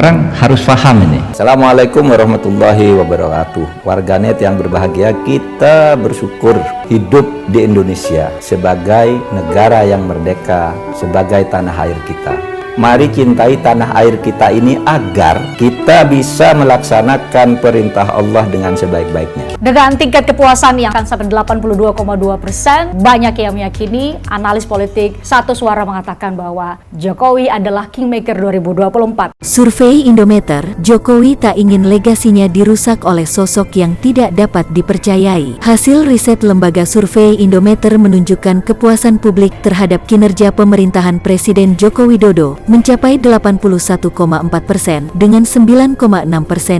Orang harus paham ini. Assalamualaikum warahmatullahi wabarakatuh. Warganet yang berbahagia, kita bersyukur hidup di Indonesia sebagai negara yang merdeka, sebagai tanah air kita. Mari cintai tanah air kita ini agar kita bisa melaksanakan perintah Allah dengan sebaik-baiknya. Dengan tingkat kepuasan yang akan sampai 82,2%, banyak yang meyakini, analis politik satu suara mengatakan bahwa Jokowi adalah Kingmaker 2024. Survei Indometer, Jokowi tak ingin legasinya dirusak oleh sosok yang tidak dapat dipercayai. Hasil riset lembaga survei Indometer menunjukkan kepuasan publik terhadap kinerja pemerintahan Presiden Joko Widodo mencapai 81,4%, dengan 9,6%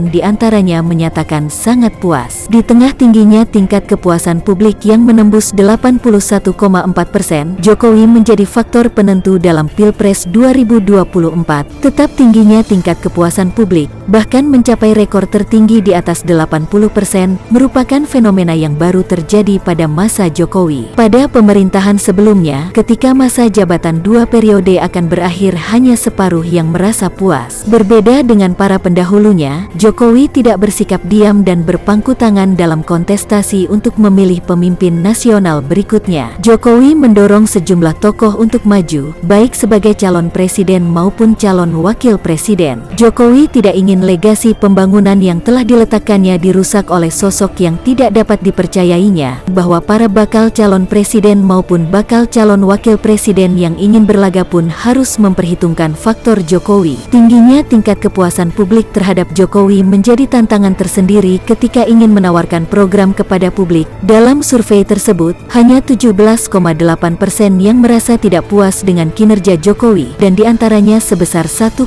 diantaranya menyatakan sangat puas. Di tengah tingginya tingkat kepuasan publik yang menembus 81,4%, Jokowi menjadi faktor penentu dalam Pilpres 2024. Tetap tingginya tingkat kepuasan publik, bahkan mencapai rekor tertinggi di atas 80%, merupakan fenomena yang baru terjadi pada masa Jokowi. Pada pemerintahan sebelumnya, ketika masa jabatan 2 periode akan berakhir, hanya separuh yang merasa puas. Berbeda dengan para pendahulunya, Jokowi tidak bersikap diam dan berpangku tangan dalam kontestasi untuk memilih pemimpin nasional berikutnya. Jokowi mendorong sejumlah tokoh untuk maju, baik sebagai calon presiden maupun calon wakil presiden. Jokowi tidak ingin legasi pembangunan yang telah diletakkannya dirusak oleh sosok yang tidak dapat dipercayainya, bahwa para bakal calon presiden maupun bakal calon wakil presiden yang ingin berlaga pun harus memperhitungkan faktor Jokowi. Tingginya tingkat kepuasan publik terhadap Jokowi menjadi tantangan tersendiri ketika ingin menawarkan program kepada publik. Dalam survei tersebut, hanya 17,8% yang merasa tidak puas dengan kinerja Jokowi, dan diantaranya sebesar 1,0%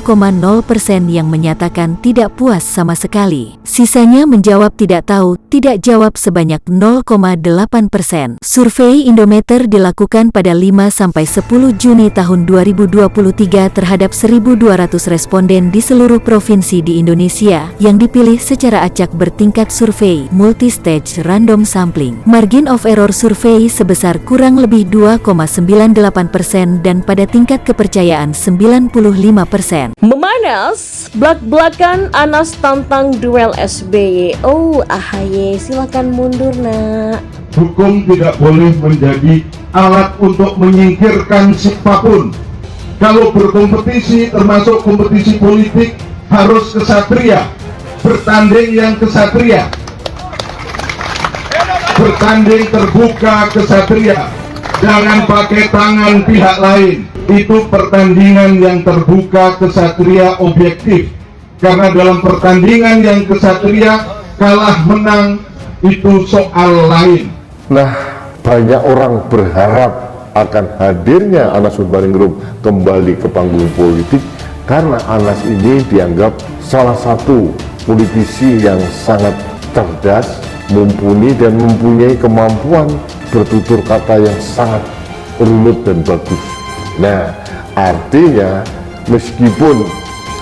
yang menyatakan tidak puas sama sekali. Sisanya menjawab tidak tahu, tidak jawab sebanyak 0,8%. Survei Indometer dilakukan pada 5-10 Juni tahun 2023 terhadap 1.200 responden di seluruh provinsi di Indonesia yang dipilih secara acak bertingkat survei multi-stage random sampling. Margin of error survei sebesar kurang lebih 2,98% dan pada tingkat kepercayaan 95%. Memanas, blak-blakan Anas tantang duel SBY. Oh, AHY, silakan mundur, nak. Hukum tidak boleh menjadi alat untuk menyingkirkan siapapun. Kalau berkompetisi, termasuk kompetisi politik, harus kesatria, bertanding yang kesatria, bertanding terbuka kesatria, jangan pakai tangan pihak lain. Itu pertandingan yang terbuka kesatria objektif, karena dalam pertandingan yang kesatria, kalah menang itu soal lain. Nah, banyak orang berharap akan hadirnya Anas Urbaningrum kembali ke panggung politik karena Anas ini dianggap salah satu politisi yang sangat cerdas, mumpuni dan mempunyai kemampuan bertutur kata yang sangat runut dan bagus. Nah, artinya meskipun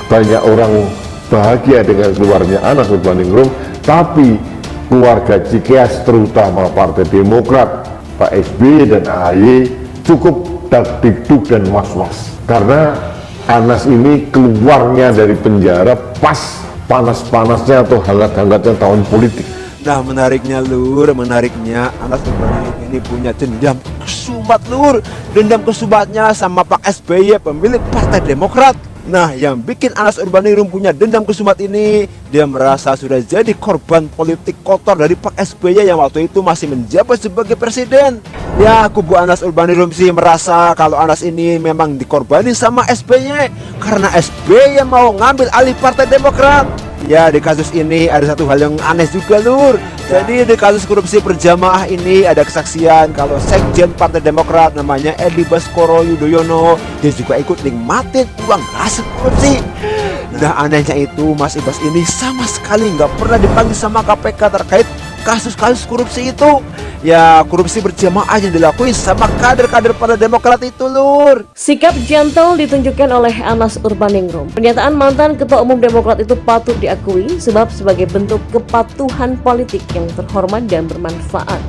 banyak orang bahagia dengan keluarnya Anas Urbaningrum, tapi keluarga Cikeas, terutama Partai Demokrat, Pak SBY dan AHY, cukup dak-dikduk dan was-was karena Anas ini keluarnya dari penjara pas panas-panasnya atau hangat-hangatnya tahun politik. Nah, menariknya Anas Urbaningrum ini punya dendam kesumat, Lur. Dendam kesumatnya sama Pak SBY, pemilik Partai Demokrat. Nah, yang bikin Anas Urbaningrum punya dendam kesumat ini, dia merasa sudah jadi korban politik kotor dari Pak SBY yang waktu itu masih menjabat sebagai presiden. Ya, kubu Anas Urbaningrum sih merasa kalau Anas ini memang dikorbanin sama SBY karena SBY yang mau ngambil alih Partai Demokrat. Ya, di kasus ini ada satu hal yang aneh juga, Lur. Jadi di kasus korupsi berjamaah ini ada kesaksian kalau Sekjen Partai Demokrat namanya Edi Baskoro Yudhoyono, dia juga ikut nikmatin uang hasil korupsi. Nah, anehnya itu Mas Ibas ini sama sekali nggak pernah dipanggil sama KPK terkait kasus-kasus korupsi itu. Ya, korupsi berjamaah yang dilakuin sama kader-kader Partai Demokrat itu, Lur. Sikap gentle ditunjukkan oleh Anas Urbaningrum. Pernyataan mantan Ketua Umum Demokrat itu patut diakui sebab sebagai bentuk kepatuhan politik yang terhormat dan bermanfaat.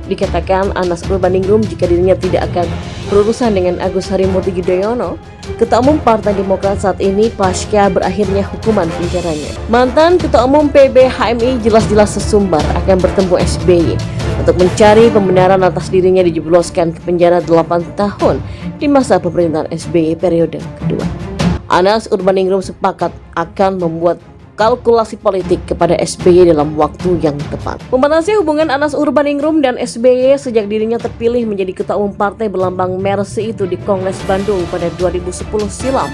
Dikatakan Anas Urbaningrum jika dirinya tidak akan berurusan dengan Agus Harimurti Yudhoyono, Ketua Umum Partai Demokrat saat ini pasca berakhirnya hukuman penjaranya. Mantan Ketua Umum PB HMI jelas-jelas sesumbar akan bertemu SBY untuk mencari pembenaran atas dirinya dijebloskan ke penjara 8 tahun di masa pemerintahan SBY periode kedua. Anas Urbaningrum sepakat akan membuat kalkulasi politik kepada SBY dalam waktu yang tepat. Pemanasan hubungan Anas Urbaningrum dan SBY sejak dirinya terpilih menjadi Ketua Umum Partai berlambang Mercy itu di Kongres Bandung pada 2010 silam.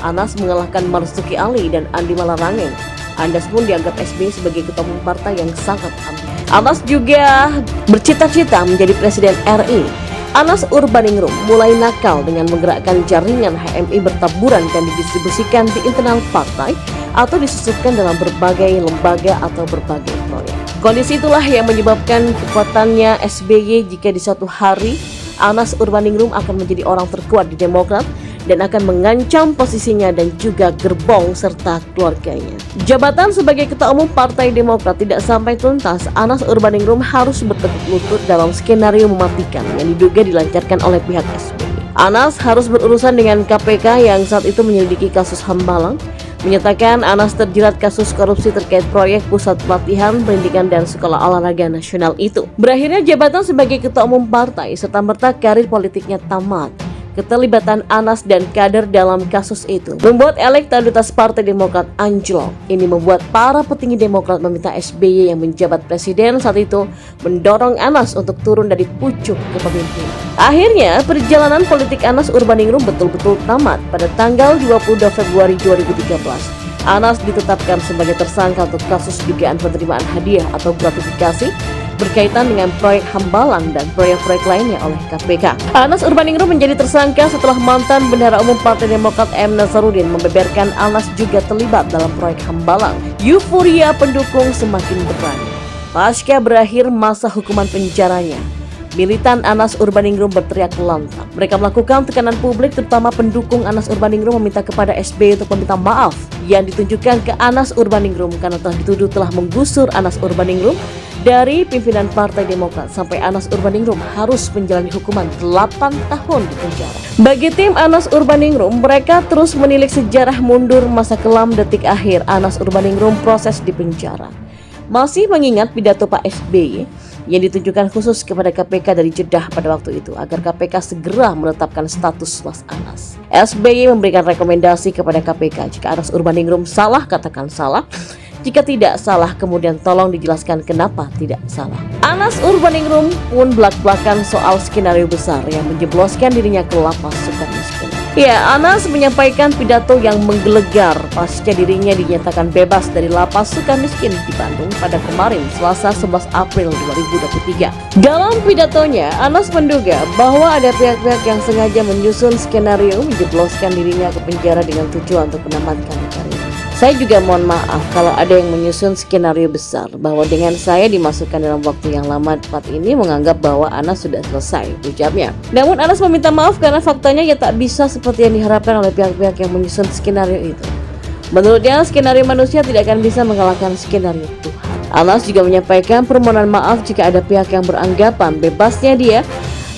Anas mengalahkan Marzuki Ali dan Andi Malarangeng. Anas pun dianggap SBY sebagai Ketua Umum Partai yang sangat ambisius. Anas juga bercita-cita menjadi Presiden RI. Anas Urbaningrum mulai nakal dengan menggerakkan jaringan HMI bertaburan dan didistribusikan di internal partai atau disusupkan dalam berbagai lembaga atau berbagai proyek. Kondisi itulah yang menyebabkan kekuatannya SBY jika di suatu hari Anas Urbaningrum akan menjadi orang terkuat di Demokrat dan akan mengancam posisinya dan juga gerbong serta keluarganya. Jabatan sebagai Ketua Umum Partai Demokrat tidak sampai tuntas, Anas Urbaningrum harus bertekuk lutut dalam skenario mematikan yang diduga dilancarkan oleh pihak SBY. Anas harus berurusan dengan KPK yang saat itu menyelidiki kasus Hambalang, menyatakan Anas terjerat kasus korupsi terkait proyek pusat pelatihan, pendidikan dan sekolah olahraga nasional itu. Berakhirnya jabatan sebagai Ketua Umum Partai serta merta karir politiknya tamat. Keterlibatan Anas dan kader dalam kasus itu membuat elektabilitas Partai Demokrat anjlok. Ini membuat para petinggi Demokrat meminta SBY yang menjabat presiden saat itu mendorong Anas untuk turun dari pucuk kepemimpinan. Akhirnya perjalanan politik Anas Urbaningrum betul-betul tamat pada tanggal 22 Februari 2013. Anas ditetapkan sebagai tersangka untuk kasus dugaan penerimaan hadiah atau gratifikasi berkaitan dengan proyek Hambalang dan proyek-proyek lainnya oleh KPK. Anas Urbaningrum menjadi tersangka setelah mantan Bendahara Umum Partai Demokrat M. Nazarudin membeberkan Anas juga terlibat dalam proyek Hambalang. Euforia pendukung semakin berani. Pasca berakhir masa hukuman penjaranya, militan Anas Urbaningrum berteriak lantang. Mereka melakukan tekanan publik, terutama pendukung Anas Urbaningrum meminta kepada SBY untuk meminta maaf yang ditunjukkan ke Anas Urbaningrum karena telah dituduh telah menggusur Anas Urbaningrum dari pimpinan Partai Demokrat sampai Anas Urbaningrum harus menjalani hukuman 8 tahun di penjara. Bagi tim Anas Urbaningrum, mereka terus menilik sejarah mundur masa kelam detik akhir Anas Urbaningrum proses di penjara. Masih mengingat pidato Pak SBY yang ditujukan khusus kepada KPK dari Jeddah pada waktu itu agar KPK segera menetapkan status Mas Anas. SBY memberikan rekomendasi kepada KPK jika Anas Urbaningrum salah katakan salah, jika tidak salah kemudian tolong dijelaskan kenapa tidak salah. Anas Urbaningrum pun belak-belakan soal skenario besar yang menjebloskan dirinya ke lapas Sukamiskin. Ya, Anas menyampaikan pidato yang menggelegar pasca dirinya dinyatakan bebas dari lapas Sukamiskin di Bandung pada kemarin Selasa 11 April 2023. Dalam pidatonya, Anas menduga bahwa ada pihak-pihak yang sengaja menyusun skenario menjebloskan dirinya ke penjara dengan tujuan untuk menamatkan karir. Saya juga mohon maaf kalau ada yang menyusun skenario besar bahwa dengan saya dimasukkan dalam waktu yang lama tepat ini menganggap bahwa Anas sudah selesai, ucapnya. Namun Anas meminta maaf karena faktanya ia tak bisa seperti yang diharapkan oleh pihak-pihak yang menyusun skenario itu. Menurutnya, skenario manusia tidak akan bisa mengalahkan skenario Tuhan. Anas juga menyampaikan permohonan maaf jika ada pihak yang beranggapan bebasnya dia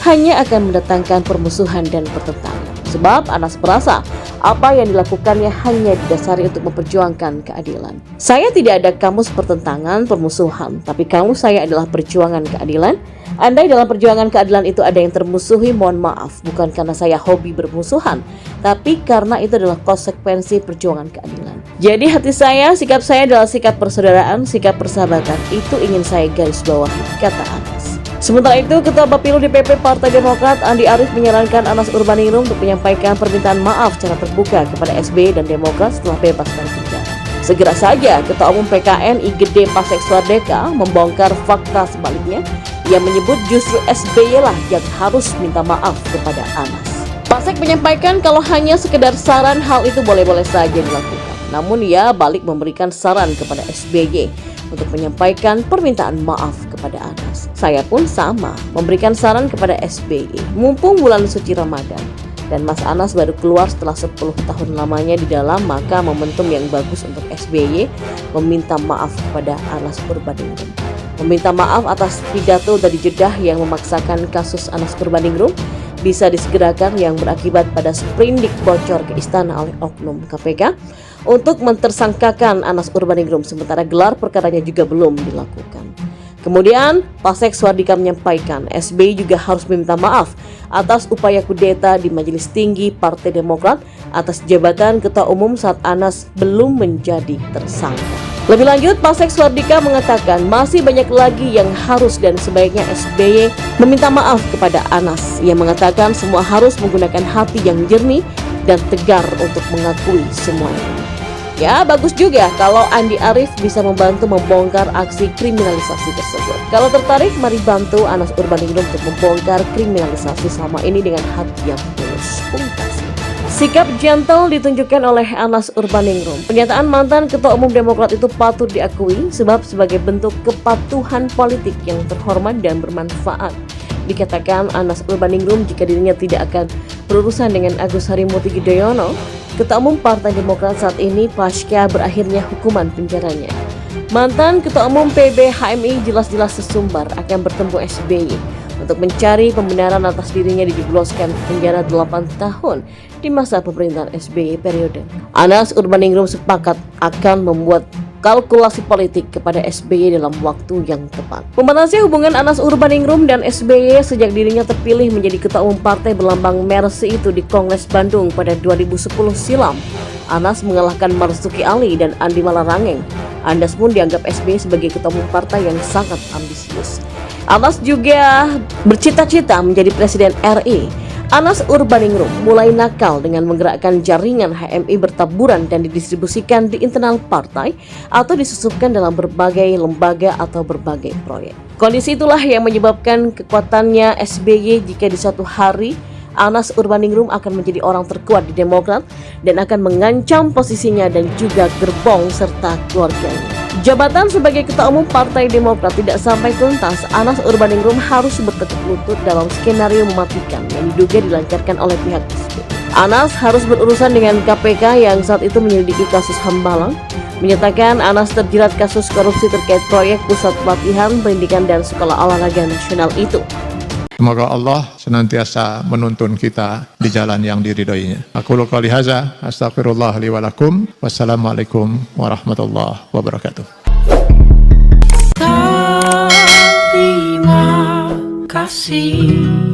hanya akan mendatangkan permusuhan dan pertentangan. Sebab Anas merasa apa yang dilakukannya hanya didasari untuk memperjuangkan keadilan. Saya tidak ada kamus pertentangan, permusuhan, tapi kamus saya adalah perjuangan keadilan. Andai dalam perjuangan keadilan itu ada yang termusuhi, mohon maaf, bukan karena saya hobi bermusuhan, tapi karena itu adalah konsekuensi perjuangan keadilan. Jadi hati saya, sikap saya adalah sikap persaudaraan, sikap persahabatan. Itu ingin saya garis bawahi, kata Anas. Sementara itu, Ketua Bapilu DPP Partai Demokrat Andi Arief menyarankan Anas Urbaningrum untuk menyampaikan permintaan maaf secara terbuka kepada SBY dan Demokrat setelah bebas dari penjara. Segera saja, Ketua Umum PKN IGD Pasek Suardeka membongkar fakta sebaliknya yang menyebut justru SBY lah yang harus minta maaf kepada Anas. Pasek menyampaikan kalau hanya sekedar saran hal itu boleh-boleh saja dilakukan. Namun ia balik memberikan saran kepada SBY untuk menyampaikan permintaan maaf kepada Anas. Saya pun sama, memberikan saran kepada SBY. Mumpung bulan suci Ramadan dan Mas Anas baru keluar setelah 10 tahun lamanya di dalam, maka momentum yang bagus untuk SBY meminta maaf kepada Anas Urbaningrum. meminta maaf atas pidato dari Jeddah yang memaksakan kasus Anas Urbaningrum bisa disegerakan yang berakibat pada sprindik bocor ke istana oleh oknum KPK untuk mentersangkakan Anas Urbaningrum, sementara gelar perkaranya juga belum dilakukan. Kemudian, Pasek Suardika menyampaikan SBY juga harus meminta maaf atas upaya kudeta di Majelis Tinggi Partai Demokrat atas jabatan Ketua Umum saat Anas belum menjadi tersangka. Lebih lanjut, Pasek Suardika mengatakan masih banyak lagi yang harus dan sebaiknya SBY meminta maaf kepada Anas. Ia mengatakan semua harus menggunakan hati yang jernih dan tegar untuk mengakui semuanya. Ya, bagus juga kalau Andi Arief bisa membantu membongkar aksi kriminalisasi tersebut. Kalau tertarik, mari bantu Anas Urbaningrum untuk membongkar kriminalisasi selama ini dengan hati yang tulus. Sikap gentle ditunjukkan oleh Anas Urbaningrum. Pernyataan mantan Ketua Umum Demokrat itu patut diakui sebab sebagai bentuk kepatuhan politik yang terhormat dan bermanfaat. Dikatakan Anas Urbaningrum jika dirinya tidak akan berurusan dengan Agus Harimurti Yudhoyono, Ketua Umum Partai Demokrat saat ini pasca berakhirnya hukuman penjaranya. Mantan Ketua Umum PB HMI jelas-jelas sesumbar akan bertemu SBY untuk mencari pembenaran atas dirinya dijebloskan penjara 8 tahun di masa pemerintahan SBY periode. Anas Urbaningrum sepakat akan membuat kalkulasi politik kepada SBY dalam waktu yang tepat. Pemanasan hubungan Anas Urbaningrum dan SBY sejak dirinya terpilih menjadi Ketua Umum Partai berlambang Mercy itu di Kongres Bandung pada 2010 silam. Anas mengalahkan Marzuki Ali dan Andi Malarangeng. Andas pun dianggap SBY sebagai Ketua Umum Partai yang sangat ambisius. Anas juga bercita-cita menjadi Presiden RI. Anas Urbaningrum mulai nakal dengan menggerakkan jaringan HMI bertaburan dan didistribusikan di internal partai atau disusupkan dalam berbagai lembaga atau berbagai proyek. Kondisi itulah yang menyebabkan kekuatannya SBY jika di suatu hari Anas Urbaningrum akan menjadi orang terkuat di Demokrat dan akan mengancam posisinya dan juga gerbong serta keluarganya. Jabatan sebagai Ketua Umum Partai Demokrat tidak sampai tuntas, Anas Urbaningrum harus bertekuk lutut dalam skenario mematikan yang diduga dilancarkan oleh pihak tersebut. Anas harus berurusan dengan KPK yang saat itu menyelidiki kasus Hambalang, menyatakan Anas terjerat kasus korupsi terkait proyek pusat pelatihan, pendidikan dan sekolah olahraga nasional itu. Semoga Allah senantiasa menuntun kita di jalan yang diridhoinya. Aku qouli hadza, astaghfirullah li wa lakum. Wassalamualaikum warahmatullahi wabarakatuh. Terima kasih.